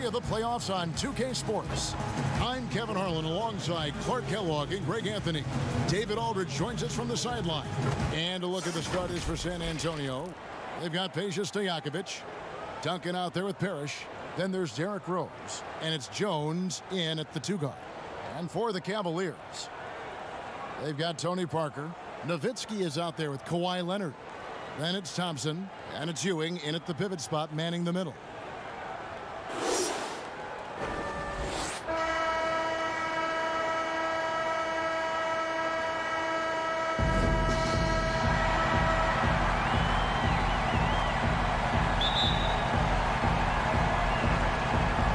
of the playoffs on 2K Sports. I'm Kevin Harlan alongside Clark Kellogg and Greg Anthony. David Aldridge joins us from the sideline. And a look at the starters for San Antonio. They've got Peja Stojakovic. Duncan out there with Parrish. Then there's Derrick Rose. And it's Jones in at the 2 guard. And for the Cavaliers, they've got Tony Parker. Nowitzki is out there with Kawhi Leonard. Then it's Thompson, and it's Ewing in at the pivot spot, manning the middle.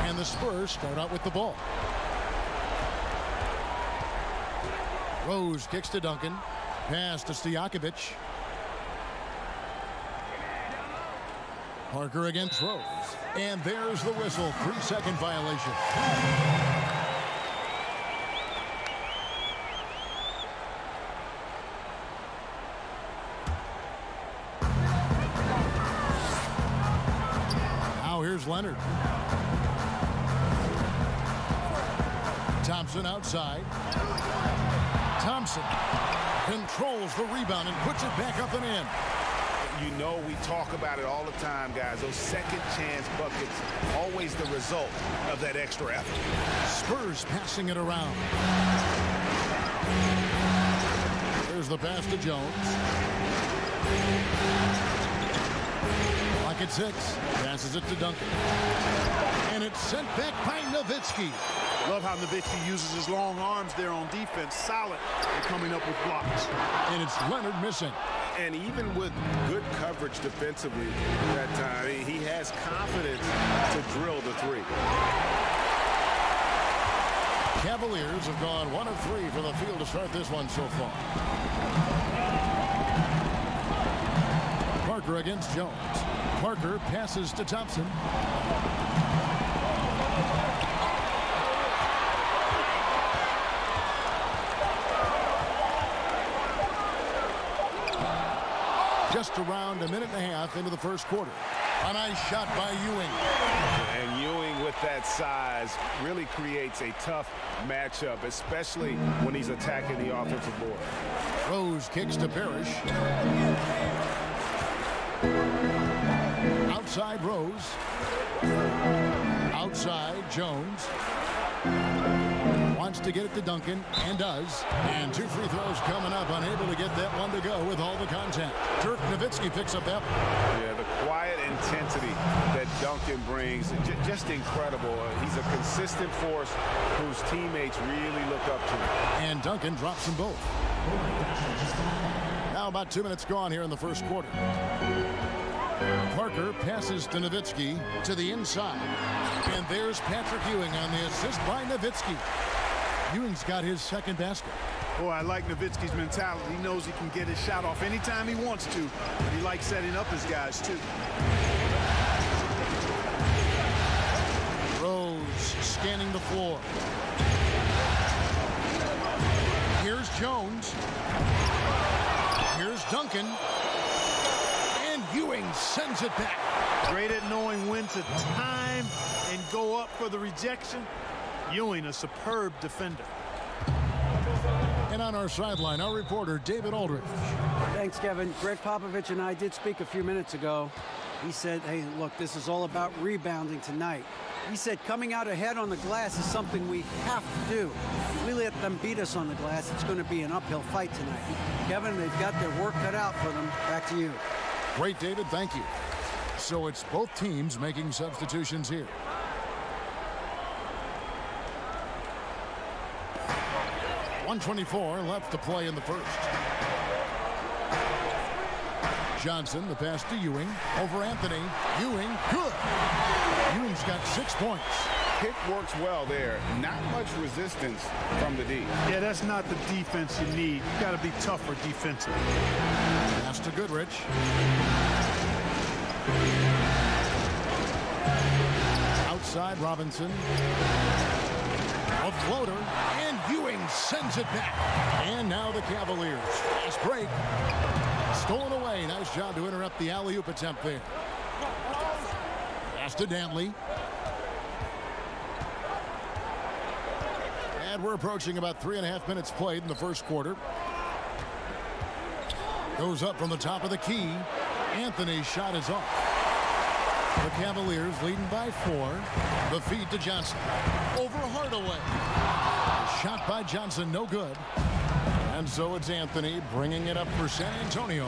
And the Spurs start out with the ball. Rose kicks to Duncan. Pass to Stojakovic. Parker against Rose. And there's the whistle. 3-second violation. Now here's Leonard. Thompson outside. Thompson controls the rebound and puts it back up and in. You know, we talk about it all the time, guys. Those second chance buckets, always the result of that extra effort. Spurs passing it around. There's the pass to Jones. Clock at 6. Passes it to Duncan. And it's sent back by Nowitzki. Love how Nowitzki uses his long arms there on defense. Solid and coming up with blocks. And it's Leonard missing. And even with good coverage defensively that time, he has confidence to drill the 3. Cavaliers have gone 1 of 3 from the field to start this one so far. Parker against Jones. Parker passes to Thompson. Just around a minute and a half into the first quarter. A nice shot by Ewing. And Ewing with that size really creates a tough matchup, especially when he's attacking the offensive board. Rose kicks to Parrish. Outside Rose. Outside Jones. Wants to get it to Duncan, and does. And 2 free throws coming up, unable to get that one to go with all the contact. Dirk Nowitzki picks up that. Yeah, the quiet intensity that Duncan brings, just incredible. He's a consistent force whose teammates really look up to. And Duncan drops them both. Now about 2 minutes gone here in the first quarter. Parker passes to Nowitzki to the inside. And there's Patrick Ewing on the assist by Nowitzki. Ewing's got his second basket. Boy, I like Nowitzki's mentality. He knows he can get his shot off anytime he wants to. But he likes setting up his guys, too. Rose scanning the floor. Here's Jones. Here's Duncan. And Ewing sends it back. Great at knowing when to time and go up for the rejection. Ewing, a superb defender. And on our sideline, our reporter, David Aldridge. Thanks, Kevin. Greg Popovich and I did speak a few minutes ago. He said, hey, look, this is all about rebounding tonight. He said coming out ahead on the glass is something we have to do. If we let them beat us on the glass, it's going to be an uphill fight tonight. Kevin, they've got their work cut out for them. Back to you. Great, David. Thank you. So it's both teams making substitutions here. .124 left to play in the first. Johnson, the pass to Ewing. Over Anthony. Ewing, good. Ewing's got 6 points. Pick works well there. Not much resistance from the D. Yeah, that's not the defense you need. You got to be tougher defensively. Pass to Goodrich. Outside Robinson. A floater, and Ewing sends it back. And now the Cavaliers. Fast break. Stolen away. Nice job to interrupt the alley-oop attempt there. Pass to Dantley. And we're approaching about 3.5 minutes played in the first quarter. Goes up from the top of the key. Anthony's shot is off. The Cavaliers leading by 4. The feed to Johnson. Over Hardaway. Shot by Johnson, no good. And so it's Anthony bringing it up for San Antonio.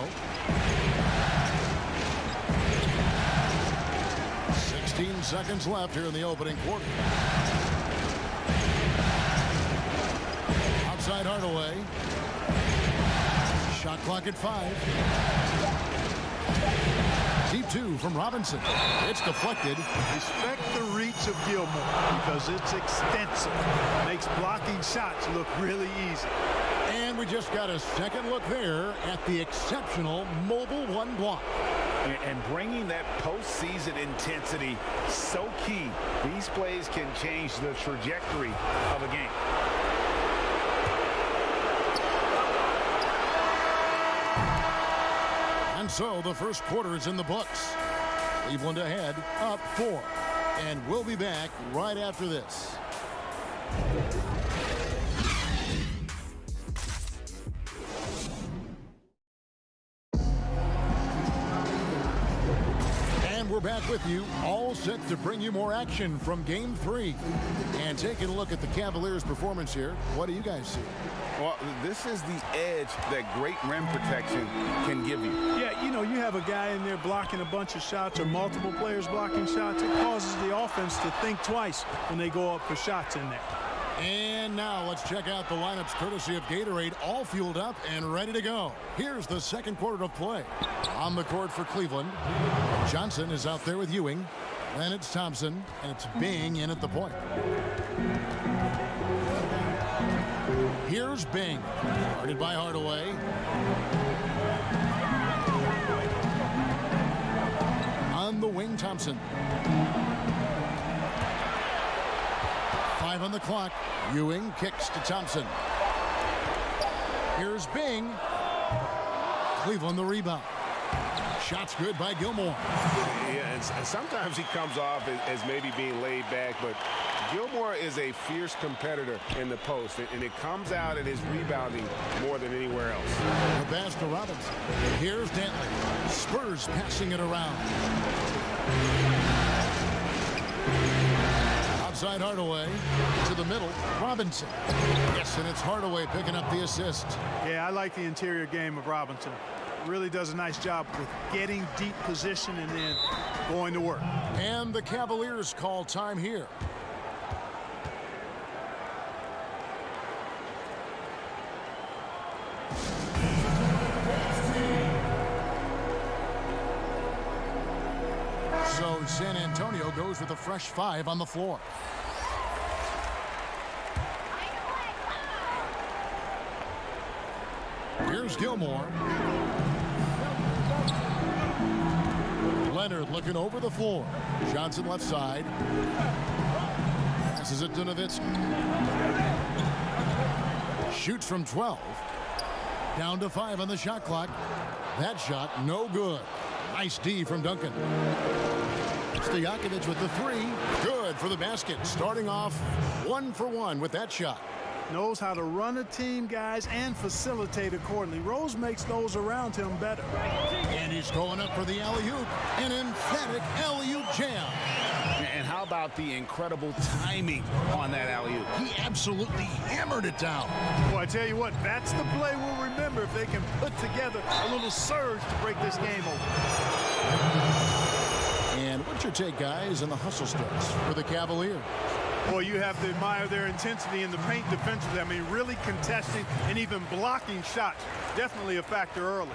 16 seconds left here in the opening quarter. Outside Hardaway. Shot clock at 5. Deep 2 from Robinson. It's deflected. Respect the reach of Gilmore because it's extensive. Makes blocking shots look really easy. And we just got a second look there at the exceptional mobile 1 block. And bringing that postseason intensity, so key. These plays can change the trajectory of a game. And so the first quarter is in the books. Cleveland ahead, up 4. And we'll be back right after this. And we're back with you, all set to bring you more action from Game 3. And taking a look at the Cavaliers' performance here, what do you guys see? Well, this is the edge that great rim protection can give you. Yeah, you know, you have a guy in there blocking a bunch of shots or multiple players blocking shots. It causes the offense to think twice when they go up for shots in there. And now let's check out the lineups courtesy of Gatorade, all fueled up and ready to go. Here's the second quarter of play. On the court for Cleveland, Johnson is out there with Ewing. Then it's Thompson, and it's Bing in at the point. Here's Bing, guarded by Hardaway. On the wing, Thompson. 5 on the clock. Ewing kicks to Thompson. Here's Bing. Cleveland the rebound. Shots good by Gilmore. Yeah, and sometimes he comes off as maybe being laid back, but Gilmore is a fierce competitor in the post, and it comes out in his rebounding more than anywhere else. The pass to Robinson. Here's Dantley. Spurs passing it around. Outside Hardaway to the middle. Robinson. Yes, and it's Hardaway picking up the assist. Yeah, I like the interior game of Robinson. Really does a nice job with getting deep position and then going to work. And the Cavaliers call time here. So San Antonio goes with a fresh 5 on the floor. Here's Gilmore. Leonard looking over the floor. Johnson left side. Passes it to Nowitzki. Shoots from 12. Down to 5 on the shot clock. That shot no good. Nice D from Duncan. Stojakovic with the 3. Good for the basket. Starting off 1 for 1 with that shot. Knows how to run a team, guys, and facilitate accordingly. Rose makes those around him better. And he's going up for the alley-oop. An emphatic alley-oop jam. And how about the incredible timing on that alley-oop? He absolutely hammered it down. Well, I tell you what, that's the play we'll remember if they can put together a little surge to break this game open. And what's your take, guys, on the hustle starts for the Cavaliers? Boy, you have to admire their intensity in the paint defensively. I mean, really contesting and even blocking shots. Definitely a factor early.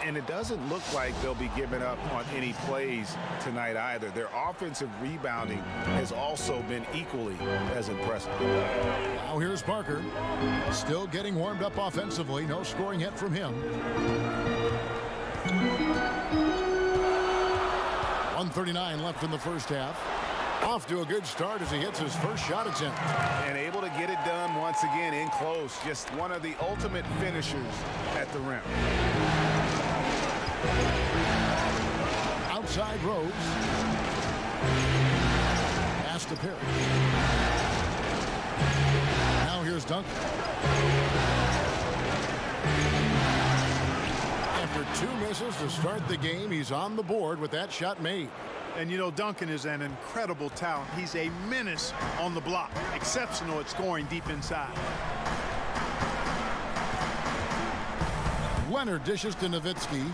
And it doesn't look like they'll be giving up on any plays tonight either. Their offensive rebounding has also been equally as impressive. Now here's Parker. Still getting warmed up offensively. No scoring yet from him. 1:39 left in the first half. Off to a good start as he hits his first shot attempt. And able to get it done once again in close. Just one of the ultimate finishers at the rim. Outside Rose. Pass to Perry. Now Now here's Duncan. After 2 misses to start the game, he's on the board with that shot made. And, you know, Duncan is an incredible talent. He's a menace on the block. Exceptional at scoring deep inside. Leonard dishes to Nowitzki.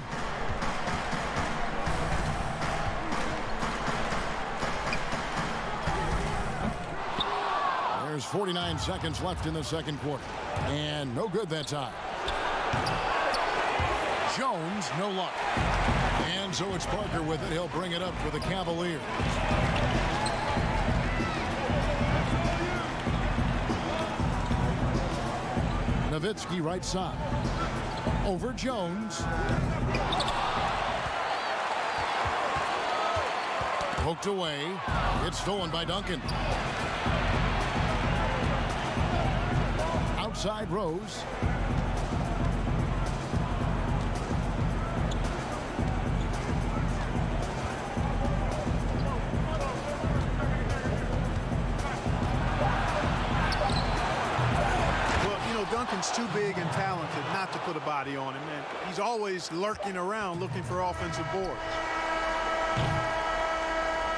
There's 49 seconds left in the second quarter. And no good that time. Jones, no luck. And so it's Parker with it. He'll bring it up for the Cavaliers. Nowitzki right side. Over Jones. Poked away. It's stolen by Duncan. Outside Rose. Duncan's too big and talented not to put a body on him, and he's always lurking around looking for offensive boards.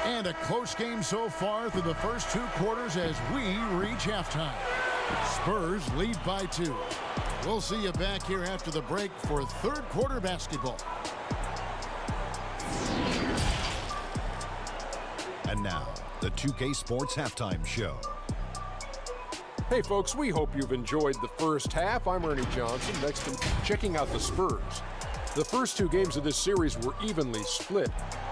And a close game so far through the first 2 quarters as we reach halftime. Spurs lead by 2. We'll see you back here after the break for third quarter basketball. And now, the 2K Sports Halftime Show. Hey folks, we hope you've enjoyed the first half. I'm Ernie Johnson. Next, checking out the Spurs. The first 2 games of this series were evenly split,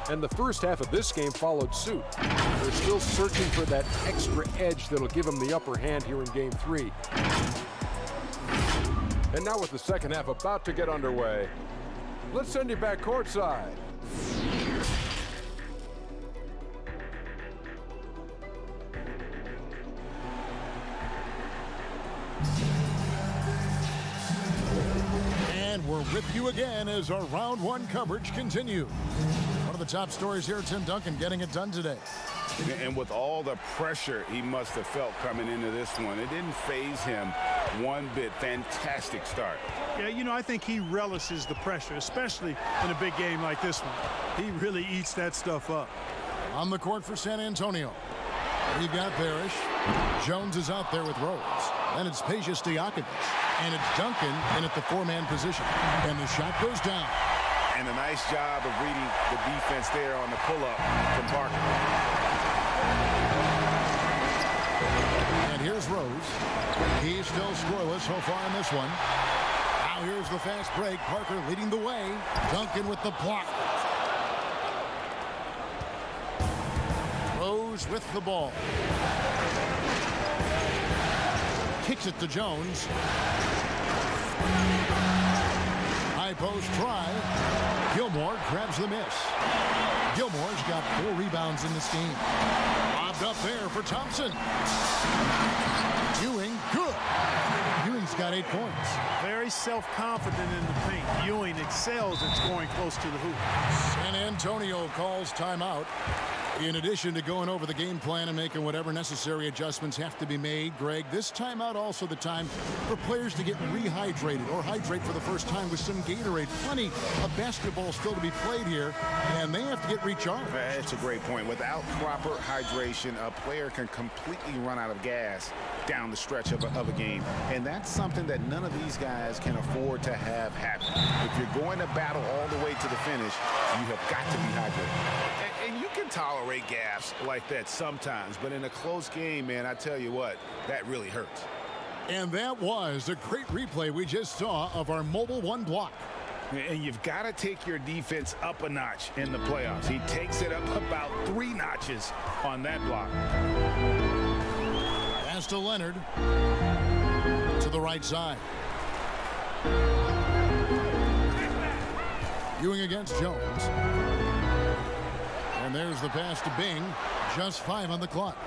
and the first half of this game followed suit. They're still searching for that extra edge that'll give them the upper hand here in Game 3. And now with the second half about to get underway, let's send you back courtside. We're with you again as our round 1 coverage continues. One of the top stories here, Tim Duncan getting it done today. And with all the pressure he must have felt coming into this one, it didn't faze him one bit. Fantastic start. Yeah, you know, I think he relishes the pressure, especially in a big game like this one. He really eats that stuff up. On the court for San Antonio, we've got Parrish. Jones is out there with Rose. And it's Peja Stojakovic. And it's Duncan in at the 4-man position. And the shot goes down. And a nice job of reading the defense there on the pull-up from Parker. And here's Rose. He's still scoreless so far in this one. Now here's the fast break. Parker leading the way. Duncan with the block. Rose with the ball. Kicks it to Jones. High post try. Gilmore grabs the miss. Gilmore's got 4 rebounds in this game. Lobbed up there for Thompson. Ewing, good. Ewing's got 8 points. Very self-confident in the paint. Ewing excels at scoring close to the hoop. San Antonio calls timeout. In addition to going over the game plan and making whatever necessary adjustments have to be made, Greg, this timeout also the time for players to get rehydrated or hydrate for the first time with some Gatorade. Plenty of basketball still to be played here, and they have to get recharged. That's a great point. Without proper hydration, a player can completely run out of gas down the stretch of a game, and that's something that none of these guys can afford to have happen. If you're going to battle all the way to the finish, you have got to be hydrated. And you can tolerate gaps like that sometimes, but in a close game, man, I tell you what, that really hurts. And that was a great replay we just saw of our Mobile One block. And you've got to take your defense up a notch in the playoffs. He takes it up about 3 notches on that block. Pass to Leonard. To the right side. Ewing against Jones. And there's the pass to Bing. Just 5 on the clock.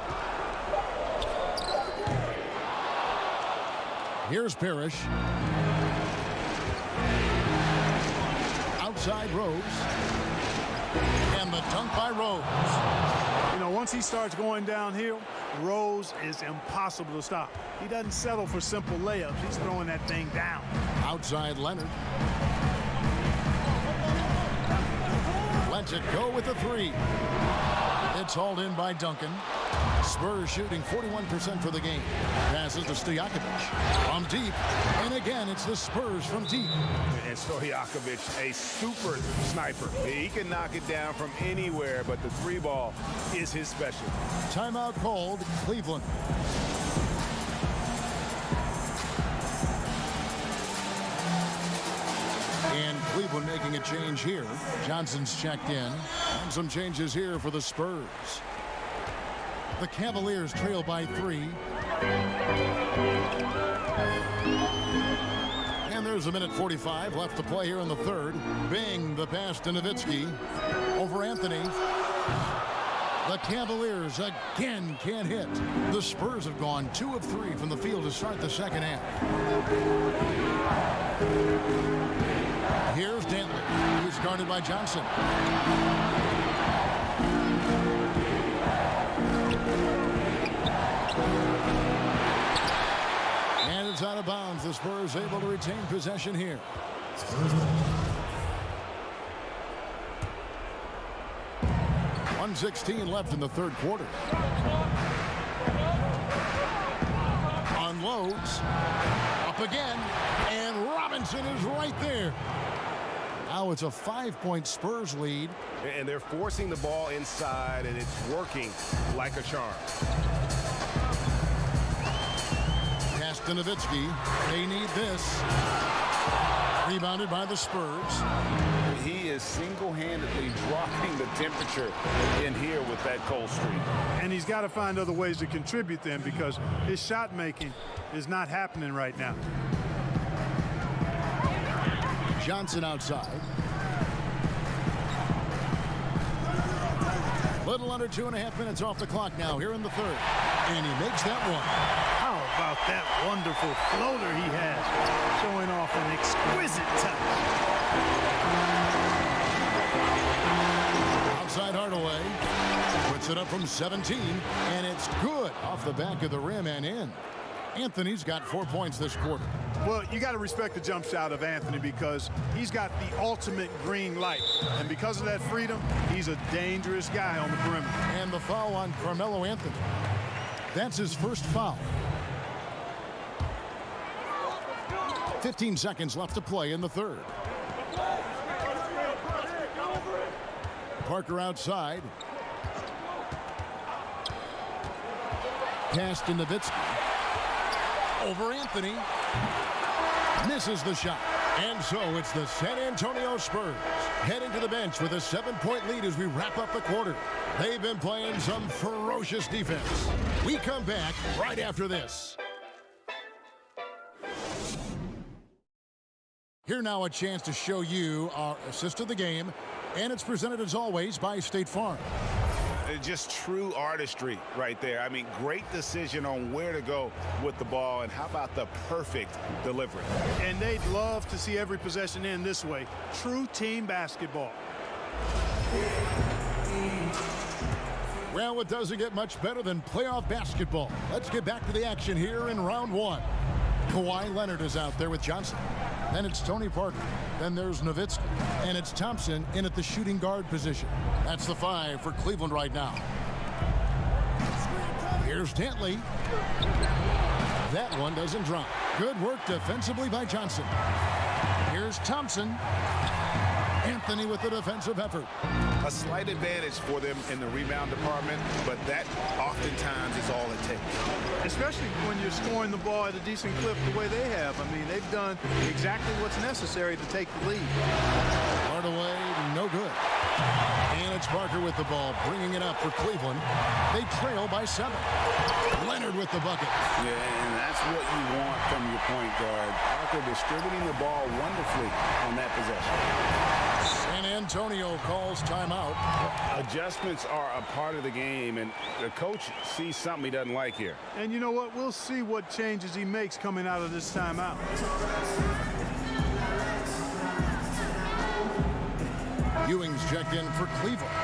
Here's Parrish. Outside Rose. And the dunk by Rose. You know, once he starts going downhill, Rose is impossible to stop. He doesn't settle for simple layups. He's throwing that thing down. Outside Leonard. Lets it go with the three. It's hauled in by Duncan. Spurs shooting 41% for the game. Passes to Stojakovic from deep. And again, it's the Spurs from deep. And Stojakovic, a super sniper. He can knock it down from anywhere, but the three ball is his special. Timeout called, Cleveland. And Cleveland making a change here. Johnson's checked in. And some changes here for the Spurs. The Cavaliers trail by 3. And there's a minute 45 left to play here in the third. Bing, the pass to Nowitzki. Over Anthony. The Cavaliers again can't hit. The Spurs have gone 2 of 3 from the field to start the second half. Here's Dantley. He's guarded by Johnson. And it's out of bounds. The Spurs able to retain possession here. 1:16 left in the third quarter. Unloads. Up again. And Robinson is right there. Now it's a 5-point Spurs lead. And they're forcing the ball inside, and it's working like a charm. Pass to Nowitzki. They need this. Rebounded by the Spurs. He is single-handedly dropping the temperature in here with that cold streak. And he's got to find other ways to contribute then, because his shot making is not happening right now. Johnson outside. Little under 2.5 minutes off the clock now here in the third. And he makes that one. How about that wonderful floater he has, showing off an exquisite touch. Outside Hardaway. Puts it up from 17. And it's good off the back of the rim and in. Anthony's got 4 points this quarter. Well, you got to respect the jump shot of Anthony because he's got the ultimate green light. And because of that freedom, he's a dangerous guy on the perimeter. And the foul on Carmelo Anthony. That's his first foul. 15 seconds left to play in the third. Parker outside. Pass to Nowitzki. Over Anthony. Misses the shot. And so it's the San Antonio Spurs heading to the bench with a 7-point lead as we wrap up the quarter. They've been playing some ferocious defense. We come back right after this. Here now a chance to show you our assist of the game. And it's presented as always by State Farm. Just true artistry right there. I mean, great decision on where to go with the ball, and how about the perfect delivery? And they'd love to see every possession end this way. True team basketball. Well, it doesn't get much better than playoff basketball. Let's get back to the action here in round one. Kawhi Leonard is out there with Johnson. Then it's Tony Parker. Then there's Nowitzki. And it's Thompson in at the shooting guard position. That's the 5 for Cleveland right now. Here's Dantley. That one doesn't drop. Good work defensively by Johnson. Here's Thompson. Anthony with the defensive effort. A slight advantage for them in the rebound department, but that oftentimes is all it takes. Especially when you're scoring the ball at a decent clip the way they have. I mean, they've done exactly what's necessary to take the lead. Hardaway, no good. And it's Parker with the ball, bringing it up for Cleveland. They trail by 7. Leonard with the bucket. Yeah, and that's what you want from your point guard. Parker distributing the ball wonderfully on that possession. San Antonio calls timeout. Adjustments are a part of the game, and the coach sees something he doesn't like here. And you know what? We'll see what changes he makes coming out of this timeout. Ewing's checked in for Cleveland.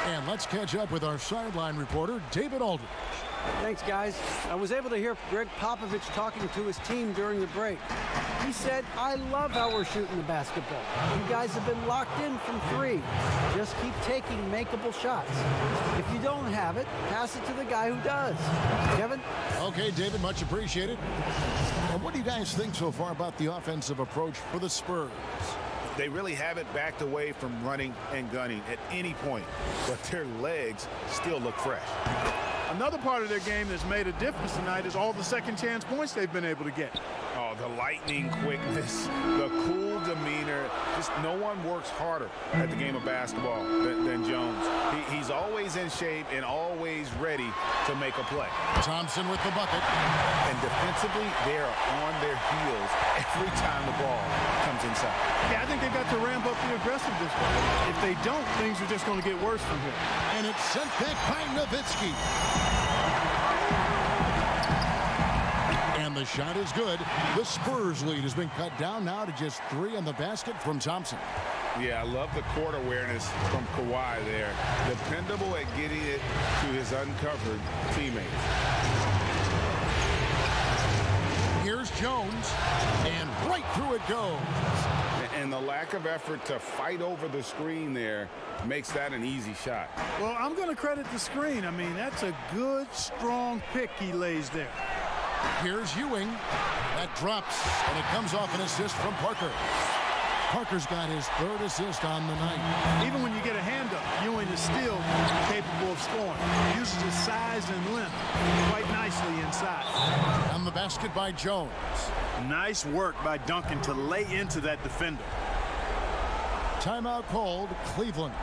And Let's catch up with our sideline reporter, David Aldridge. Thanks, guys. I was able to hear Greg Popovich talking to his team during the break. He said, I love how we're shooting the basketball. You guys have been locked in from 3. Just keep taking makeable shots. If you don't have it, pass it to the guy who does. Kevin? Okay, David, much appreciated. And what do you guys think so far about the offensive approach for the Spurs? They really haven't backed away from running and gunning at any point, but their legs still look fresh. Another part of their game that's made a difference tonight is all the second chance points they've been able to get. Oh, the lightning quickness, the cool demeanor. Just no one works harder at the game of basketball than Jones. He's always in shape and always ready to make a play. Thompson with the bucket. And defensively, they are on their heels every time the ball comes inside. Yeah, I think they've got to ramp up the aggressiveness. If they don't, things are just going to get worse from here. And it's sent back by Nowitzki. And the shot is good. The Spurs lead has been cut down now to just 3 on the basket from Thompson. Yeah, I love the court awareness from Kawhi there. Dependable at getting it to his uncovered teammates. Here's Jones, and right through it goes. And the lack of effort to fight over the screen there makes that an easy shot. Well, I'm going to credit the screen. I mean, that's a good, strong pick he lays there. Here's Ewing. That drops, and it comes off an assist from Parker. Parker's got his 3rd assist on the night. Even when you get a hand up, Ewing is still capable of scoring. He uses his size and length quite nicely inside. On the basket by Jones. Nice work by Duncan to lay into that defender. Timeout called, Cleveland.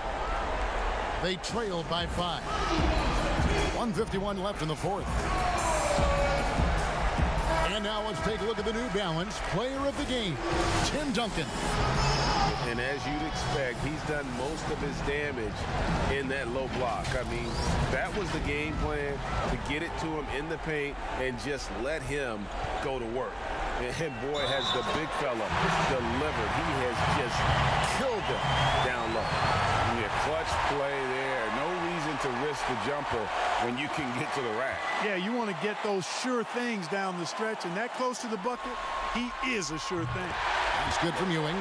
They trail by 5. 1:51 left in the 4th. And now let's take a look at the New Balance player of the game, Tim Duncan. And as you'd expect, he's done most of his damage in that low block. I mean, that was the game plan, to get it to him in the paint and just let him go to work. And boy, has the big fella delivered. He has just killed them down low. Yeah, clutch play there. No reason to risk the jumper when you can get to the rack. Yeah, you want to get those sure things down the stretch, and that close to the bucket, he is a sure thing. It's good from Ewing.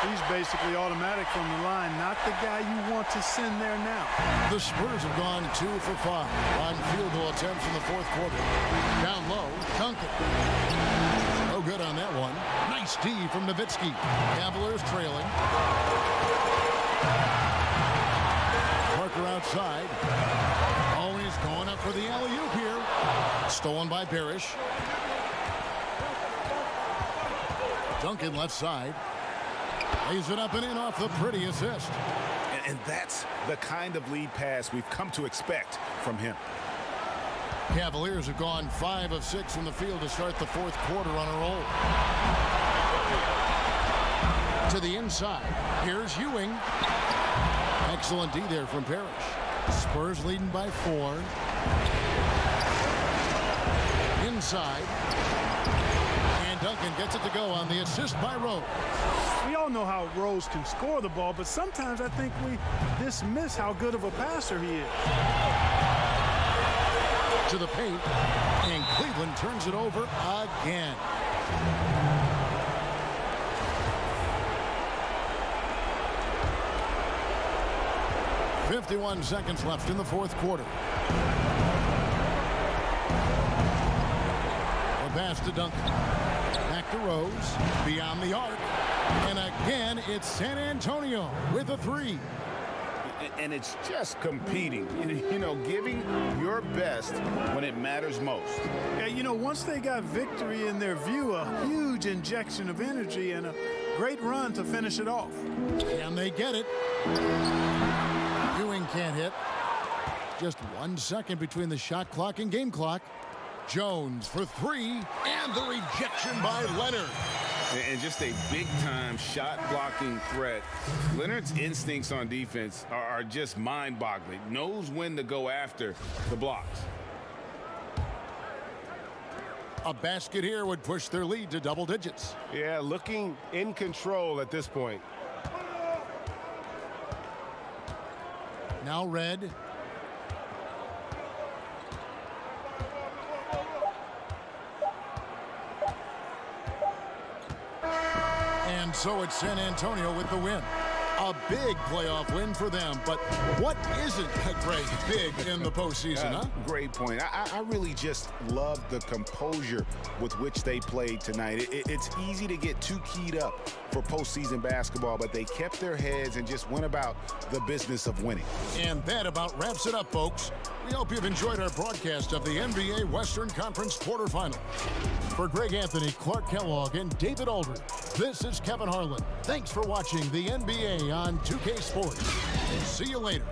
He's basically automatic from the line, not the guy you want to send there now. The Spurs have gone 2 for 5 on field goal attempts in the 4th quarter. Down low, Duncan. No good on that one. Nice D from Nowitzki. Cavaliers trailing. Parker outside. Oh, he's going up for the alley-oop here. Stolen by Parrish. Duncan left side. Lays it up and in off the pretty assist. And that's the kind of lead pass we've come to expect from him. Cavaliers have gone 5 of 6 from the field to start the 4th quarter on a roll. To the inside. Here's Ewing. Excellent D there from Parrish. Spurs leading by 4. Inside. And Duncan gets it to go on the assist by Rose. We all know how Rose can score the ball, but sometimes I think we dismiss how good of a passer he is. To the paint, and Cleveland turns it over again. .51 seconds left in the 4th quarter. The pass to Duncan. Back to Rose. Beyond the arc. And again, it's San Antonio with a 3. And it's just competing, you know, giving your best when it matters most. Yeah, you know, once they got victory in their view, a huge injection of energy and a great run to finish it off. And they get it. Ewing can't hit. Just 1 second between the shot clock and game clock. Jones for 3, and the rejection by Leonard. And just a big-time shot-blocking threat. Leonard's instincts on defense are just mind-boggling. Knows when to go after the blocks. A basket here would push their lead to double digits. Yeah, looking in control at this point. Now Red. And so it's San Antonio with the win. A big playoff win for them, but what isn't, Greg, big in the postseason, huh? Great point. I really just love the composure with which they played tonight. It's easy to get too keyed up for postseason basketball, but they kept their heads and just went about the business of winning. And that about wraps it up, folks. We hope you've enjoyed our broadcast of the NBA Western Conference quarterfinal. For Greg Anthony, Clark Kellogg, and David Aldridge, this is Kevin Harlan. Thanks for watching the NBA on 2K Sports. See you later.